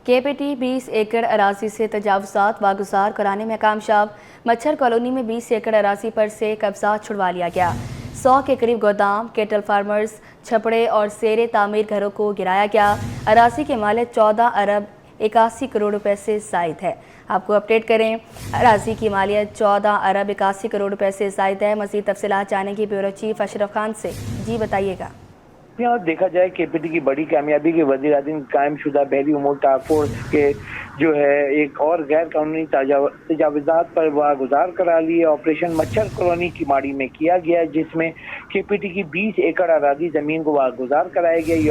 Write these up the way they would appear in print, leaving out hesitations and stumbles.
KPT 20 एकड़ अराजी से तजावुज़ात वागुजार कराने में कामयाब। मच्छर कॉलोनी में 20 एकड़ अराजी पर से कब्जा छुड़वा लिया गया। 100 के करीब गोदाम, केटल फार्मर्स, छपड़े और सेरे तामीर घरों को गिराया गया। अराजी की मालियत 14 अरब 81 करोड़ रुपए से ज़ायद है। आपको अपडेट करें, अराजी की मालियत 14 अरब 81 करोड़ रुपए से ज़ायद है। मज़ीद तफसीलात जानेंगे ब्यूरो चीफ अशरफ खान से। जी बताइएगा। यहाँ देखा जाए केपीटी की बड़ी कामयाबी के वज़ीर-ए-आज़म कायम शुदा बहरी उमूर टास्क के जो है एक और गैर कानूनी तजावुज़ात पर वागुजार करा लिए। ऑपरेशन मच्छर कॉलोनी की माड़ी में किया गया, जिसमें केपीटी की 20 एकड़ आराजी ज़मीन को वागुजार कराया गया। ये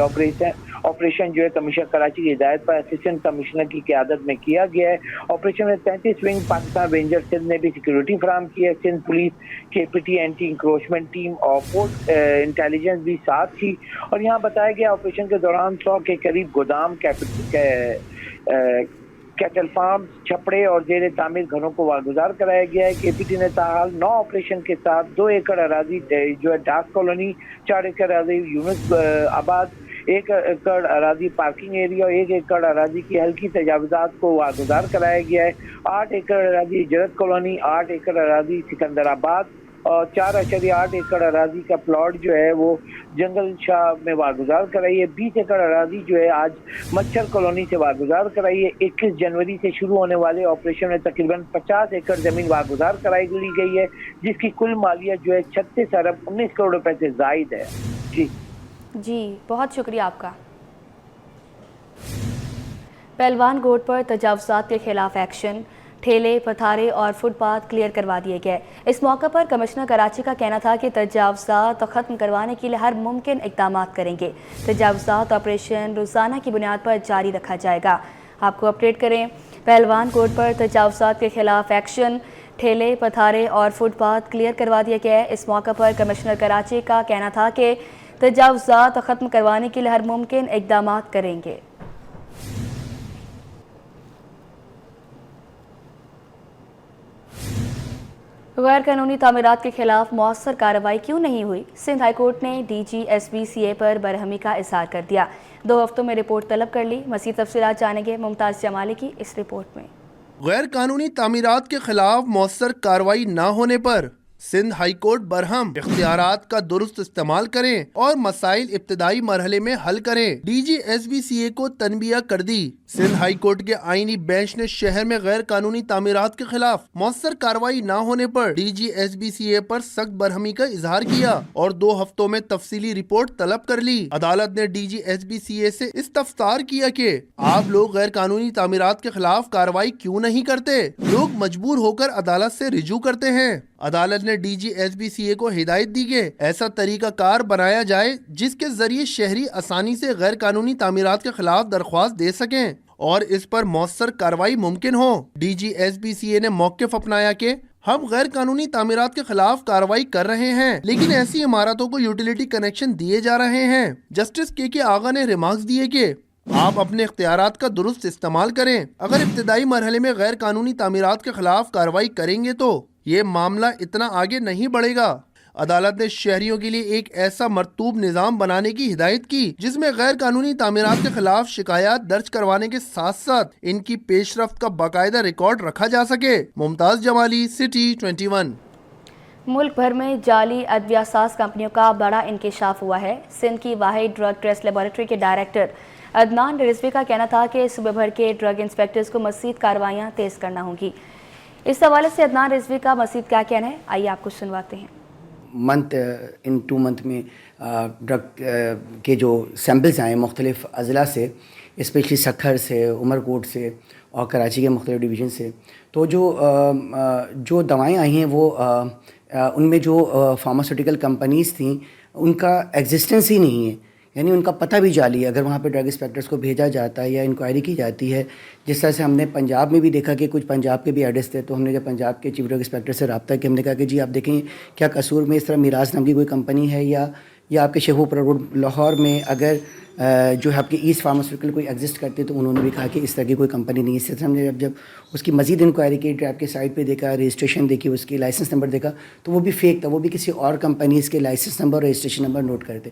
ऑपरेशन जो है कमिश्नर कराची की हिदायत पर असिस्टेंट कमिश्नर की क़यादत में किया गया है। ऑपरेशन में 33 विंग पाकिस्तान रेंजर सिंध ने भी सिक्योरिटी फराहम की है। Sindh police, KPT anti encroachment team और पोस्ट इंटेलिजेंस भी साथ थी। और यहाँ बताया गया ऑपरेशन के दौरान 100 के करीब गोदाम, कैटल फार्म, छपड़े और जेर तामीर घरों को वागुजार कराया गया है। केपीटी ने ताहाल 9 ऑपरेशन के साथ 2 एकड़ अराजी जो है डाक कॉलोनी, 4 एकड़ अराजी यूनुस आबाद, 1 एकड़ अराजी पार्किंग एरिया और 1 एकड़ अराजी की हल्की तजावुज़ात को वागुजार कराया गया है। 8 एकड़ अराजी जरत कॉलोनी, 8 एकड़ अराजी सिकंदराबाद और 4.8 एकड़ अराजी का प्लॉट जो है वो जंगल शाह में वागुजार कराई है। 20 एकड़ अराजी जो है आज मच्छर कॉलोनी से वागुजार कराई है। 21 जनवरी से शुरू होने वाले ऑपरेशन में तकरीबन 50 एकड़ जमीन वागुजार कराई गई है, जिसकी कुल मालियत जो है 36 अरब 19 करोड़ रुपए से जायद है। जी बहुत शुक्रिया आपका। पहलवान गोट पर तजावुज़ात के खिलाफ एक्शन, ठेले, पथारे और फुटपाथ क्लियर करवा दिए गए। इस मौके पर कमिश्नर कराची का कहना था कि तजावुज़ात ख़त्म करवाने के लिए हर मुमकिन इक़दाम करेंगे। तजावुज़ात ऑपरेशन रोज़ाना की बुनियाद पर जारी रखा जाएगा। आपको अपडेट करें, पहलवान कोर्ट पर तजावुज़ात के खिलाफ एक्शन, ठेले, पथारे और फुटपाथ क्लियर करवा दिया गया है। इस मौके पर कमिश्नर कराची का कहना था कि तजावुज़ात ख़त्म करवाने के लिए हर मुमकिन इक़दाम करेंगे। गैर कानूनी तामीरात के खिलाफ मौसर कार्रवाई क्यों नहीं हुई? सिंध हाई कोर्ट ने DGSBCA पर बरहमी का इजहार कर दिया। 2 हफ्तों में रिपोर्ट तलब कर ली। मज़ीद तफसीलात जानेंगे मुमताज़ जमाली की इस रिपोर्ट में। गैर कानूनी तामीरात के खिलाफ मौसर कार्रवाई न होने पर सिंध हाई कोर्ट बरहम, इख्तियारात का दुरुस्त इस्तेमाल करें और मसाइल इब्तदाई मरहले में हल करें। DGSBCA को तनबिया कर दी। सिंध हाई कोर्ट के आईनी बेंच ने शहर में गैर कानूनी तामीरात के खिलाफ मौसर कार्रवाई न होने पर DGSBCA पर सख्त बरहमी का इजहार किया और 2 हफ्तों में तफसीली रिपोर्ट तलब कर ली। अदालत ने DGSBCA से इस्तफसार किया कि आप लोग गैर कानूनी तामीरात के खिलाफ कार्रवाई क्यों नहीं करते? लोग मजबूर होकर अदालत से रिजू करते हैं। अदालत ने DGSBCA को हिदायत दी कि ऐसा तरीका कार बनाया जाए जिसके जरिए शहरी आसानी से गैर कानूनी तामीरात के खिलाफ दरख्वास्त दे सकें और इस पर मौसर कार्रवाई मुमकिन हो। DGSBCA ने मौक़िफ़ अपनाया कि हम गैर कानूनी तामीरात के खिलाफ कार्रवाई कर रहे हैं, लेकिन ऐसी इमारतों को यूटिलिटी कनेक्शन दिए जा रहे हैं। जस्टिस KK आगा ने रिमार्क्स दिए कि आप अपने इख्तियारात का दुरुस्त इस्तेमाल करें। अगर इब्तदाई मरहले में गैर कानूनी तामीरात के खिलाफ कार्रवाई करेंगे तो ये मामला इतना आगे नहीं बढ़ेगा। अदालत ने शहरियों के लिए एक ऐसा मरतूब निज़ाम बनाने की हिदायत की जिसमें गैर कानूनी तामीरात के खिलाफ शिकायत दर्ज करवाने के साथ साथ इनकी पेशरफ्त का बाकायदा रिकॉर्ड रखा जा सके। मुमताज़ जमाली, सिटी 21। मुल्क भर में जाली अद्विया साज कंपनियों का बड़ा इंकशाफ हुआ है। सिंध की वाहिद ड्रग टेस्ट लेबॉरेटरी के डायरेक्टर अदनान रिजवी का कहना था कि सूबे भर के ड्रग इंस्पेक्टर्स को मज़ीद कार्रवाइयाँ तेज़ करना होंगी। इस हवाले से अदनान रिजवी का मज़ीद क्या कहना है, आइए आपको सुनवाते हैं। इन 2 मंथ में ड्रग के जो सैम्पल्स आए मुख्तलिफ अज़ला से, स्पेशली सखर से, उमरकोट से और कराची के मुख्तलिफ डिवीज़न से, तो जो दवाएँ आई हैं वो उनमें जो फार्मास्यूटिकल कंपनीज़ थी उनका एग्जिस्टेंस ही नहीं है, यानी उनका पता भी जाली है। अगर वहाँ पे ड्रग इंस्पेक्टर्स को भेजा जाता है या इंक्वायरी की जाती है, जिस तरह से हमने पंजाब में भी देखा कि कुछ पंजाब के भी एड्रेस थे, तो हमने जब पंजाब के चीफ ड्रग इंस्पेक्टर से रब्ता किया, हमने कहा कि जी आप देखें क्या कसूर में इस तरह मिराज नाम की कोई कंपनी है या आपके शेखुपुरा रोड लाहौर में अगर जो है आपकी ईस्ट फार्मास्यूटिकल कोई एग्जिस्ट करते, तो उन्होंने भी कहा कि इस तरह की कोई कंपनी नहीं है। इससे हमने जब उसकी मज़ीद इंक्वायरी की, आपके साइट पे देखा, रजिस्ट्रेशन देखी, उसकी लाइसेंस नंबर देखा, तो वो भी फेक था, वो भी किसी और कंपनीज़ के लाइसेंस नंबर और रजिस्ट्रेशन नंबर नोट करते।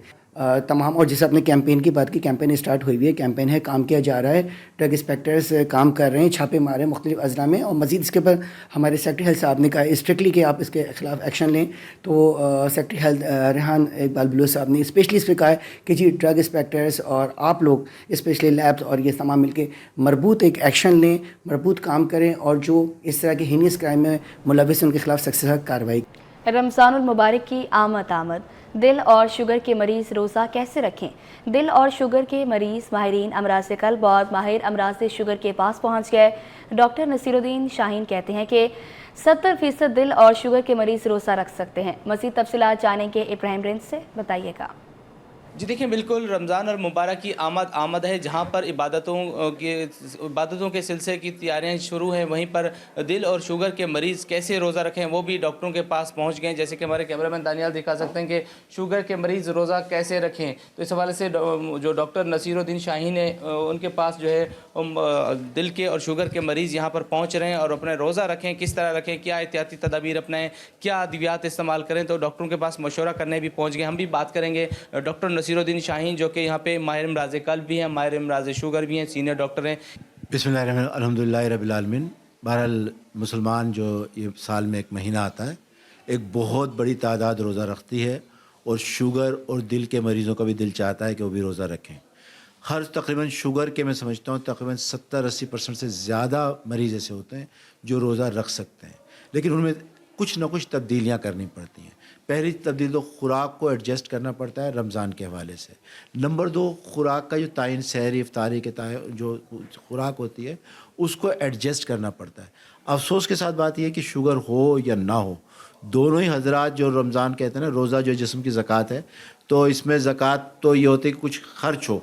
تمام، اور جیسے آپ نے کیمپین کی بات کی، کیمپین اسٹارٹ ہوئی ہوئی ہے، کیمپین ہے، کام کیا جا رہا ہے، ڈرگ انسپیکٹرز کام کر رہے ہیں، چھاپے مارے ہیں مختلف اضلاع میں، اور مزید اس کے اوپر ہمارے سیکٹری ہیلتھ صاحب نے کہا اسٹرکٹلی کہ آپ اس کے خلاف ایکشن لیں. تو سیکٹری ہیلتھ ریحان اقبال بلوچ صاحب نے اسپیشلی اس پہ کہا ہے کہ جی ڈرگ انسپیکٹرز اور آپ لوگ اسپیشلی لیبس اور یہ تمام مل کے مربوط ایک ایکشن لیں، مربوط کام کریں، اور جو اس طرح کے ہینیس کرائم میں ملوث ہیں ان کے خلاف سخت سے سخت کارروائی. رمضان المبارک کی آمد دل اور شوگر کے مریض روزہ کیسے رکھیں؟ دل اور شوگر کے مریض ماہرین امراض قلب اور ماہر امراض شوگر کے پاس پہنچ گئے. ڈاکٹر نصیر الدین شاہین کہتے ہیں کہ 70% دل اور شوگر کے مریض روزہ رکھ سکتے ہیں. مزید تفصیلات جانیں گے ابراہیم رنج سے، بتائیے گا. جی دیکھیں، بالکل رمضان اور مبارک کی آمد ہے، جہاں پر عبادتوں کے سلسلے کی تیاریاں شروع ہیں، وہیں پر دل اور شوگر کے مریض کیسے روزہ رکھیں وہ بھی ڈاکٹروں کے پاس پہنچ گئے ہیں. جیسے کہ ہمارے کیمرہ مین دانیال دکھا سکتے ہیں کہ شوگر کے مریض روزہ کیسے رکھیں. تو اس حوالے سے جو ڈاکٹر نصیر الدین شاہین ہیں ان کے پاس جو ہے دل کے اور شوگر کے مریض یہاں پر پہنچ رہے ہیں اور اپنے روزہ رکھیں کس طرح رکھیں، کیا احتیاطی تدابیر اپنائیں، کیا ادویات استعمال کریں. تو ڈاکٹروں کے پاس مشورہ کرنے بھی پہنچ گئے. ہم بھی بات کریں گے ڈاکٹر نصیر الدین شاہین جو کہ یہاں پہ ماہر امراض قلب بھی ہیں، ماہر امراض شوگر بھی ہیں، سینئر ڈاکٹر ہیں. بسم اللہ الرحمن الرحیم، الحمدللہ رب العالمین. بہرحال مسلمان جو یہ سال میں ایک مہینہ آتا ہے، ایک بہت بڑی تعداد روزہ رکھتی ہے، اور شوگر اور دل کے مریضوں کا بھی دل چاہتا ہے کہ وہ بھی روزہ رکھیں. ہر تقریباً شوگر کے میں سمجھتا ہوں تقریباً 70-80% سے زیادہ مریض ایسے ہوتے ہیں جو روزہ رکھ سکتے ہیں، لیکن ان میں کچھ نہ کچھ تبدیلیاں کرنی پڑتی ہیں. پہلی تبدیل تو خوراک کو ایڈجسٹ کرنا پڑتا ہے رمضان کے حوالے سے. نمبر 2، خوراک کا جو تعین سحری افطاری کے جو خوراک ہوتی ہے اس کو ایڈجسٹ کرنا پڑتا ہے. افسوس کے ساتھ بات یہ ہے کہ شوگر ہو یا نہ ہو، دونوں ہی حضرات جو رمضان کہتے ہیں نا، روزہ جو جسم کی زکوٰۃ ہے، تو اس میں زکوٰۃ تو یہ ہوتی ہے کہ کچھ خرچ ہو.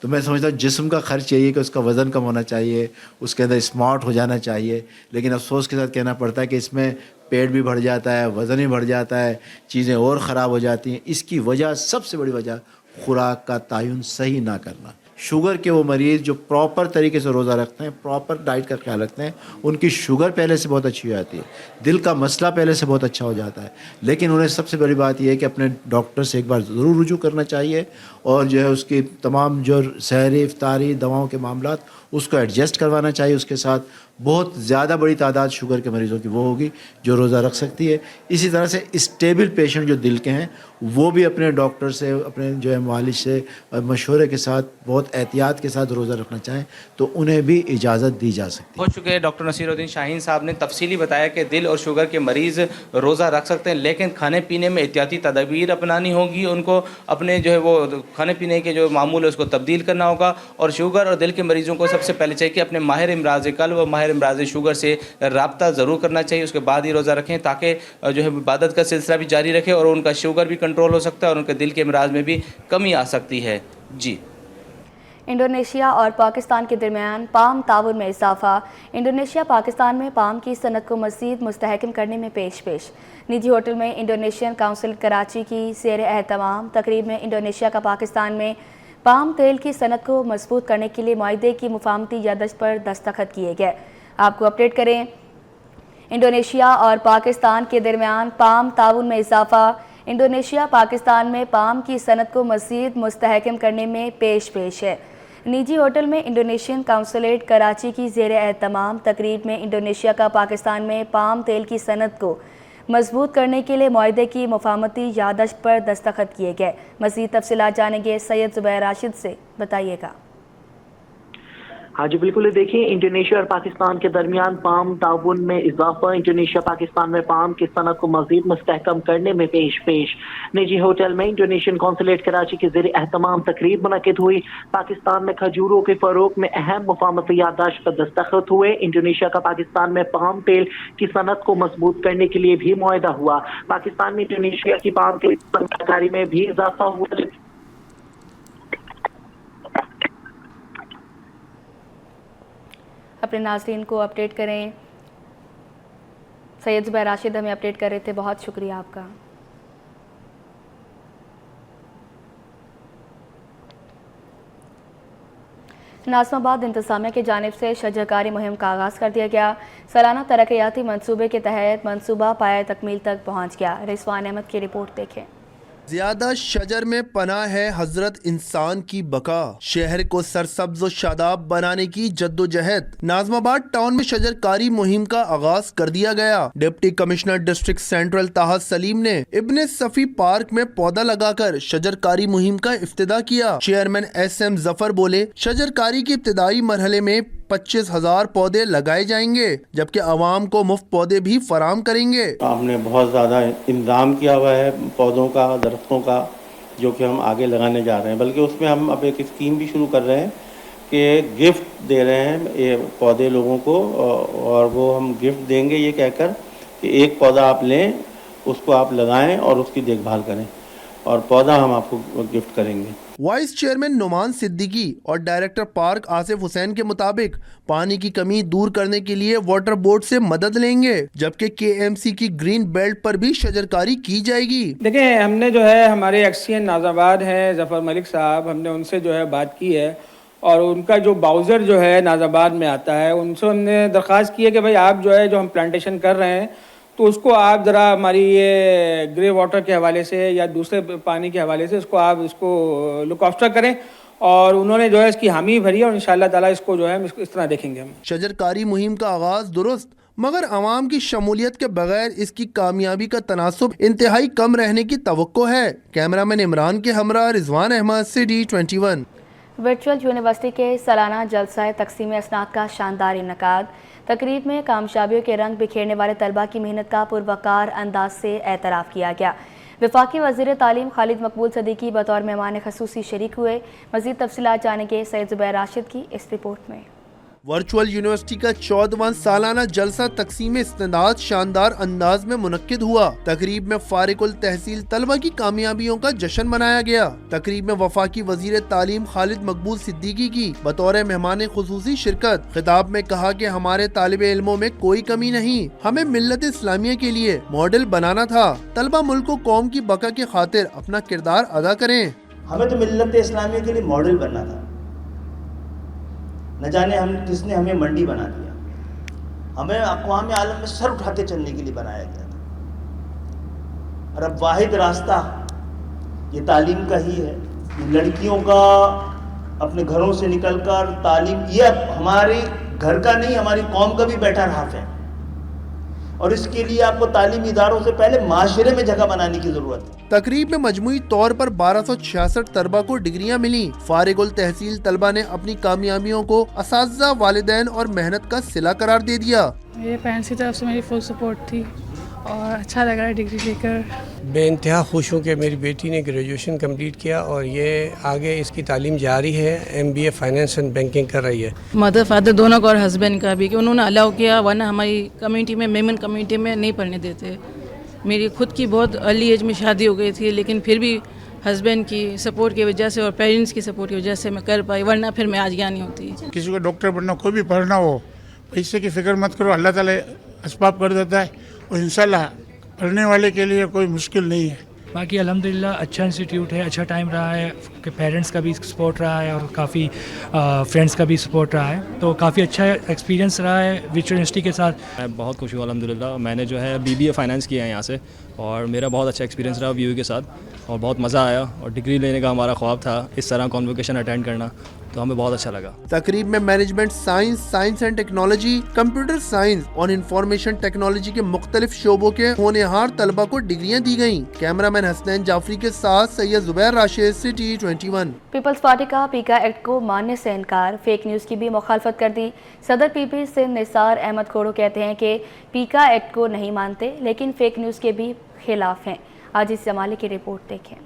تو میں سمجھتا ہوں جسم کا خرچ یہی ہے کہ اس کا وزن کم ہونا چاہیے، اس کے اندر اسمارٹ ہو جانا چاہیے. لیکن افسوس کے ساتھ کہنا پڑتا ہے کہ اس میں پیٹ بھی بڑھ جاتا ہے، وزن بھی بڑھ جاتا ہے، چیزیں اور خراب ہو جاتی ہیں. اس کی وجہ، سب سے بڑی وجہ، خوراک کا تعین صحیح نہ کرنا. شوگر کے وہ مریض جو پراپر طریقے سے روزہ رکھتے ہیں، پراپر ڈائٹ کا خیال رکھتے ہیں، ان کی شوگر پہلے سے بہت اچھی ہو جاتی ہے، دل کا مسئلہ پہلے سے بہت اچھا ہو جاتا ہے. لیکن انہیں سب سے بڑی بات یہ ہے کہ اپنے ڈاکٹر سے ایک بار ضرور رجوع کرنا چاہیے، اور جو ہے اس کی تمام جو سحری افطاری دواؤں کے معاملات اس کو ایڈجسٹ کروانا چاہیے. اس کے ساتھ بہت زیادہ بڑی تعداد شوگر کے مریضوں کی وہ ہوگی جو روزہ رکھ سکتی ہے. اسی طرح سے اسٹیبل پیشنٹ جو دل کے ہیں وہ بھی اپنے ڈاکٹر سے، اپنے جو ہے معالج سے مشورے کے ساتھ بہت احتیاط کے ساتھ روزہ رکھنا چاہیں تو انہیں بھی اجازت دی جا سکتی ہے. ہو چکے ڈاکٹر نصیر الدین شاہین صاحب نے تفصیلی بتایا کہ دل اور شوگر کے مریض روزہ رکھ سکتے ہیں، لیکن کھانے پینے میں احتیاطی تدابیر اپنانی ہوگی. ان کو اپنے جو ہے وہ کھانے پینے کے جو معمول ہے اس کو تبدیل کرنا ہوگا. اور شوگر اور دل کے مریضوں کو سب سے پہلے چاہیے کہ اپنے ماہر امراض قلب و ماہر امراض شوگر سے رابطہ ضرور کرنا چاہیے. اس کے بعد ہی روزہ رکھیں تاکہ جو ہے عبادت کا سلسلہ بھی جاری رکھے اور ان کا شوگر بھی کنٹرول ہو سکتا ہے اور ان کے دل کے امراض میں بھی کمی آ سکتی ہے. جی. انڈونیشیا اور پاکستان کے درمیان پام تعاون میں اضافہ. انڈونیشیا پاکستان میں پام کی صنعت کو مزید مستحکم کرنے میں پیش. نجی ہوٹل میں انڈونیشین کونسل کراچی کی زیر اہتمام تقریب میں انڈونیشیا کا پاکستان میں پام تیل کی صنعت کو مضبوط کرنے کے لیے معاہدے کی مفاہمتی یادداشت پر دستخط کیے گئے. آپ کو اپڈیٹ کریں. انڈونیشیا اور پاکستان کے درمیان پام تعاون میں اضافہ. انڈونیشیا پاکستان میں پام کی صنعت کو مزید مستحکم کرنے میں پیش ہے. نجی ہوٹل میں انڈونیشین کونسلیٹ کراچی کی زیر اہتمام تقریب میں انڈونیشیا کا پاکستان میں پام تیل کی صنعت کو مضبوط کرنے کے لیے معاہدے کی مفاہمتی یادداشت پر دستخط کیے گئے. مزید تفصیلات جانیں گے سید زبیر راشد سے، بتائیے گا. ہاں جی بالکل. دیکھیں، انڈونیشیا اور پاکستان کے درمیان پام تعاون میں اضافہ. انڈونیشیا پاکستان میں پام کی صنعت کو مزید مستحکم کرنے میں پیش. نجی ہوٹل میں انڈونیشین کونسلیٹ کراچی کی زیر اہتمام تقریب منعقد ہوئی. پاکستان میں کھجوروں کے فروغ میں اہم مفاہمتی یادداشت پر دستخط ہوئے. انڈونیشیا کا پاکستان میں پام تیل کی صنعت کو مضبوط کرنے کے لیے بھی معاہدہ ہوا. پاکستان میں انڈونیشیا کی پام تیل سرمایہ میں بھی اضافہ ہوا. اپنے ناظرین کو اپڈیٹ کریں. سید زبیر راشد ہمیں اپڈیٹ کر رہے تھے، بہت شکریہ آپ کا. ناظم آباد انتظامیہ کی جانب سے شجرکاری مہم کا آغاز کر دیا گیا. سالانہ ترقیاتی منصوبے کے تحت منصوبہ پایہ تکمیل تک پہنچ گیا. رضوان احمد کی رپورٹ دیکھیں. ज्यादा शजर में पनाह है हजरत इंसान की बका, शहर को सरसब्ज व शादाब बनाने की जद्दोजहद। नाजमाबाद टाउन में शजरकारी मुहिम का आगाज कर दिया गया। डिप्टी कमिश्नर डिस्ट्रिक्ट सेंट्रल ताहा सलीम ने इब्ने सफी पार्क में पौधा लगाकर शजरकारी मुहिम का इफ्तिदा किया। चेयरमैन SM जफर बोले, शजरकारी के इब्तिदाई मरहले में 25,000 पौधे लगाए जाएंगे, जबकि आवाम को मुफ्त पौधे भी फराम करेंगे। हमने बहुत ज़्यादा इंतजाम किया हुआ है पौधों का, दरख्तों का, जो कि हम आगे लगाने जा रहे हैं। बल्कि उसमें हम अब एक स्कीम भी शुरू कर रहे हैं कि गिफ्ट दे रहे हैं ये पौधे लोगों को, और वो हम गिफ्ट देंगे ये कहकर कि एक पौधा आप लें, उसको आप लगाएं और उसकी देखभाल करें, और पौधा हम आपको गिफ्ट करेंगे। वाइस चेयरमैन नुमान सिद्दीकी और डायरेक्टर पार्क आसिफ हुसैन के मुताबिक पानी की कमी दूर करने के लिए वाटर बोर्ड से मदद लेंगे, जबकि KMC की ग्रीन बेल्ट पर भी शजरकारी की जाएगी। देखिए, हमने जो है हमारे एक्सीएन नाजाबाद हैं जफ़र मलिक साहब, हमने उनसे जो है बात की है, और उनका जो बाउज़र जो है नाजाबाद में आता है, उनसे हमने दरख्वास्त की है कि भाई आप जो है जो हम प्लांटेशन कर रहे हैं तो उसको आप ज़रा हमारी ये ग्रे वाटर के हवाले से या दूसरे पानी के हवाले से इसको आप इसको लुक आफ्टर करें, और उन्होंने जो है इसकी हामी भरी है, और इंशाअल्लाह ताला इसको जो है हम इस तरह देखेंगे। हम शजरकारी मुहिम का आगाज दुरुस्त, मगर आवाम की शमूलियत के बगैर इसकी कामयाबी का तनासुब इंतहाई कम रहने की तवक्को है। कैमरामैन इमरान के हमरा Rizwan Ahmad, CD21। Virtual university के सालाना जलसा तकसीम असनाद का शानदार इनकाद। तकरीब में कामयाबियों के रंग बिखेरने वाले तलबा की मेहनत का पुरवकार अंदाज से एतराफ़ किया गया। वफाकी वज़ीर तालीम खालिद मकबूल सदीकी बतौर मेहमान खसूसी शरीक हुए। मज़ीद तफसीलात जानेंगे सैयद ज़ुबैर राशिद की इस रिपोर्ट में। वर्चुअल यूनिवर्सिटी का 14वां सालाना जलसा तकसीम इस्तेदाद शानदार अंदाज में मुनक्किद हुआ। तकरीब में फारिकुल तहसील तलबा की कामयाबियों का जश्न मनाया गया। तकरीब में वफाकी वजीर तालीम खालिद मकबूल सिद्दीकी की बतौर मेहमान खुसूसी शिरकत। खिताब में कहा कि हमारे तालिब इल्मों में कोई कमी नहीं, हमें मिल्लत इस्लामिया के लिए मॉडल बनाना था। तलबा मुल्क को कौम की बका की खातिर अपना किरदार अदा करें। हमें तो मिल्लत इस्लामिया के लिए मॉडल बनना था, न जाने हम किसने हमें मंडी बना दिया। हमें अक़वाम आलम में सर उठाते चलने के लिए बनाया गया था, और अब वाहिद रास्ता ये तालीम का ही है। लड़कियों का अपने घरों से निकलकर तालीम, ये अब हमारे घर का नहीं, हमारी कौम का भी बेटर हाफ है, और इसके लिए आपको तालीमी इदारों से पहले माशरे में जगह बनाने की जरूरत है। तकरीब में मजमुई तौर पर 1266 तलबा को डिग्रियां मिली। फारिगुल तहसील तलबा ने अपनी कामयाबियों को असातिज़ा, वालिदैन और मेहनत का सिला करार दे दिया। मेरे पेरेंट्स की तरफ से मेरी फुल सपोर्ट थी और अच्छा लग रहा है डिग्री लेकर। बेइंतहा खुश हूँ कि मेरी बेटी ने ग्रेजुएशन कंप्लीट किया और ये आगे इसकी तालीम जारी है। MBA फाइनेंस एंड बैंकिंग कर रही है। मदर फादर दोनों का और हस्बैंड का भी, कि उन्होंने अलाउ किया, वरना हमारी कम्युनिटी में, मेमन कम्युनिटी में नहीं पढ़ने देते। मेरी खुद की बहुत अर्ली एज में शादी हो गई थी, लेकिन फिर भी हस्बैंड की सपोर्ट की वजह से और पेरेंट्स की सपोर्ट की वजह से मैं कर पाई, वरना फिर मैं आज यहाँ नहीं होती। किसी को डॉक्टर बनना, कोई भी पढ़ना हो, पैसे की फिक्र मत करो, अल्लाह ताला असबाब कर देता है, और इंशाल्लाह पढ़ने वाले के लिए कोई मुश्किल नहीं है। बाकी अल्हम्दुलिल्लाह अच्छा इंस्टीट्यूट है, अच्छा टाइम रहा है कि पेरेंट्स का भी सपोर्ट रहा है और काफ़ी फ्रेंड्स का भी सपोर्ट रहा है, तो काफ़ी अच्छा एक्सपीरियंस रहा है वर्चुअल यूनिवर्सिटी के साथ। मैं बहुत खुश हूँ अल्हम्दुलिल्लाह। मैंने जो है BBA फाइनेंस किया है यहाँ से, और मेरा बहुत अच्छा एक्सपीरियंस रहा VU के साथ, और बहुत मज़ा आया, और डिग्री लेने का हमारा ख्वाब था इस तरह कॉन्वोकेशन अटेंड करना, तो हमें बहुत अच्छा लगा। तकरीब में management science, science and technology, computer science और इंफॉर्मेशन टेक्नोलॉजी के मुख्तलिफ शोबों के होनहार तलबा को डिग्रियां दी गयी। कैमरामैन हसनैन जाफरी के साथ Syed Zubair Rashid, CD21। Peoples party का पीका एक्ट को मानने से इनकार, फेक न्यूज़ की भी मुखालफत कर दी। सदर PP सिंध निसार अहमद खोड़ो कहते हैं कि पीका एक्ट को नहीं मानते, लेकिन फेक न्यूज़ के भी खिलाफ हैं। आज इस जमाले की रिपोर्ट देखें।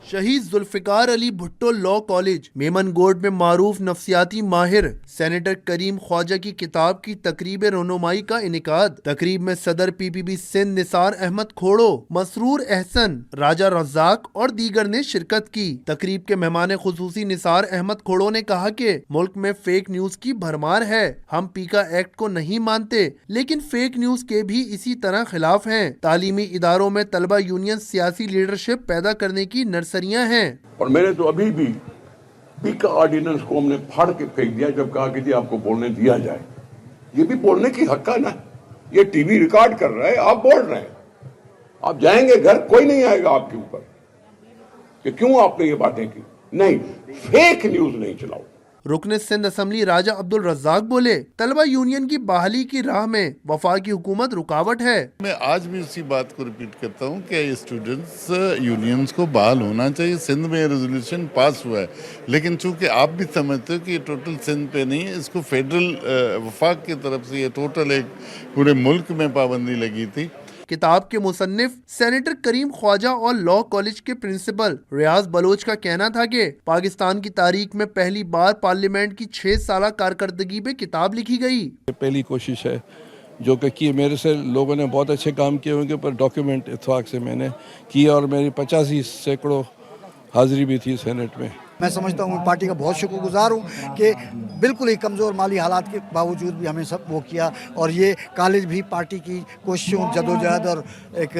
शहीद जुल्फिकार अली भुट्टो लॉ कॉलेज मेमनगोड में मारूफ नफ्सियाती माहिर सेनेटर करीम ख्वाजा की किताब की तकरीब रोनुमाई का इनेकाद। तकरीब में सदर PPB सिंध निसार अहमद खोड़ो, मसरूर एहसन, राजा रज़ाक और दीगर ने शिरकत की। तकरीब के मेहमान खुसूसी निसार अहमद खोड़ो ने कहा कि मुल्क में फेक न्यूज की भरमार है। हम पीका एक्ट को नहीं मानते, लेकिन फेक न्यूज के भी इसी तरह खिलाफ हैं। तालीमी इदारों में तलबा यूनियन सियासी लीडरशिप पैदा करने की नर्सरियां हैं। और मैंने तो अभी भी पीका ऑर्डिनेंस को हमने फाड़ के फेंक दिया जब कहा कि आपको बोलने दिया जाए। ये भी बोलने की हक है ना, ये TV रिकॉर्ड कर रहा है, आप बोल रहे हैं, आप जाएंगे घर, कोई नहीं आएगा आपके ऊपर, कि क्यों आपने ये बातें की। नहीं, फेक न्यूज नहीं चलाओ। रुकन सिंध असम्बली राजा अब्दुल रज़ाक बोले, तलबा यूनियन की बहाली की राह में वफाकी हुकूमत रुकावट है। मैं आज भी उसी बात को रिपीट करता हूँ कि स्टूडेंट्स यूनियंस को बहाल होना चाहिए। सिंध में रेजोल्यूशन पास हुआ है, लेकिन चूंकि आप भी समझते हो कि ये टोटल सिंध पे नहीं है, इसको फेडरल वफाक की तरफ से ये टोटल एक पूरे मुल्क में पाबंदी लगी थी। किताब के मुसन्निफ सेनेटर करीम ख्वाजा और लॉ कॉलेज के प्रिंसिपल रियाज बलोच का कहना था कि पाकिस्तान की तारीख में पहली बार पार्लियामेंट की 6 साल कारकर्दगी पे किताब लिखी गई। पहली कोशिश है जो कि मेरे से लोगों ने बहुत अच्छे काम किए होंगे, पर डॉक्यूमेंट इत्फाक से मैंने किया और मेरी 85 सैकड़ों हाजिरी भी थी सेनेट में। मैं समझता हूँ पार्टी का बहुत शुक्रगुजार हूँ कि बिल्कुल ही कमज़ोर माली हालात के बावजूद भी हमें सब वो किया, और ये कॉलेज भी पार्टी की कोशिशों, जदोजहद और एक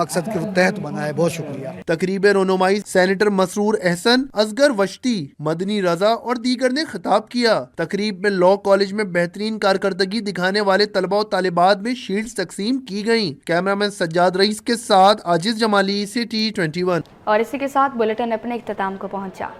मकसद के तहत बना है। बहुत शुक्रिया। तकरीब रोनुमाई सेनेटर मसरूर एहसन, असगर वश्ती, मदनी रजा और दीगर ने खिताब किया। तकरीब में लॉ कॉलेज में बेहतरीन कारकर्दगी दिखाने वाले तलबा और तालिबात में शील्ड्स तकसीम की गयी। कैमरामैन सज्जाद रईस के साथ आजिज जमाली, सिटी 21। और इसी के साथ बुलेटिन अपने इख्तिताम को पहुंचा।